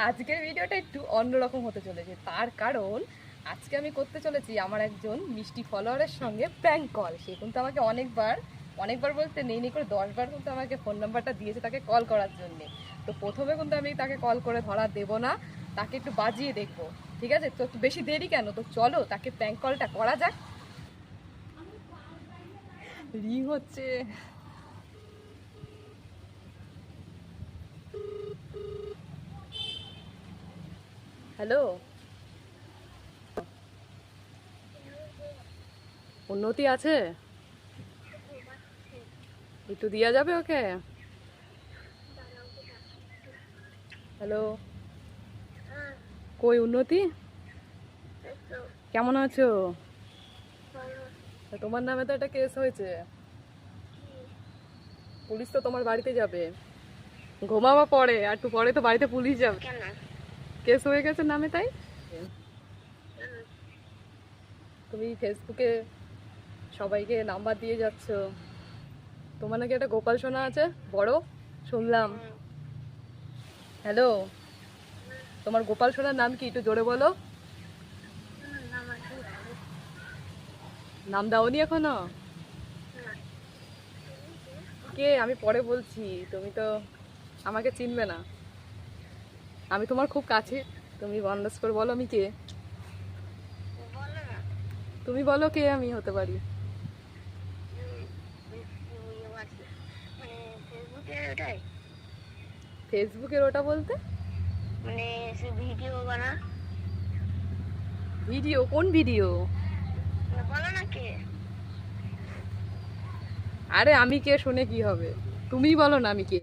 আজকের ভিডিওটা একটু অন্যরকম হতে চলেছে, তার কারণ আজকে আমি করতে চলেছি আমার একজন মিষ্টি ফলোয়ারের সঙ্গে প্র্যাঙ্ক কল। সে কিন্তু আমাকে অনেকবার অনেকবার বলতে নেই করে 10বার কিন্তু আমাকে ফোন নাম্বারটা দিয়েছে তাকে কল করার জন্যে। তো প্রথমে কিন্তু আমি তাকে কল করে ধরা দেবো না, তাকে একটু বাজিয়ে দেখবো। ঠিক আছে, তো একটু বেশি দেরি কেন, তো চলো তাকে প্র্যাঙ্ক কলটা করা যাক। রিং হচ্ছে। হ্যালো, উন্নতি আছে? একটু দেওয়া যাবে ওকে? হ্যালো, কই উন্নতি? কেমন আছো? তা তোমার নামে তো একটা কেস হয়েছে, পুলিশ তো তোমার বাড়িতে যাবে। ঘুমাবা পরে, আর একটু পরে তো বাড়িতে পুলিশ যাবে। কেস হয়ে গেছে নামে, তাই তুমি ফেসবুকে সবাইকে নাম্বার দিয়ে যাচ্ছ। তোমার নাকি একটা গোপাল সোনা আছে, বড় শুনলাম। হ্যালো, তোমার গোপাল সোনার নাম কি, একটু জোরে বলো। নাম দাওনি এখনো? কে, আমি পরে বলছি, তুমি তো আমাকে চিনবে না, আমি তোমার খুব কাছে। তুমি বন্দাস করে বলো আমি কে। তুমি বলো কে আমি হতে পারি। ফেসবুকের ওটা বলতে মানে সে ভিডিও বানা, ভিডিও? কোন ভিডিও? বলো না কে। আরে আমি কে শুনে কি হবে, তুমিই বলো না আমি কে।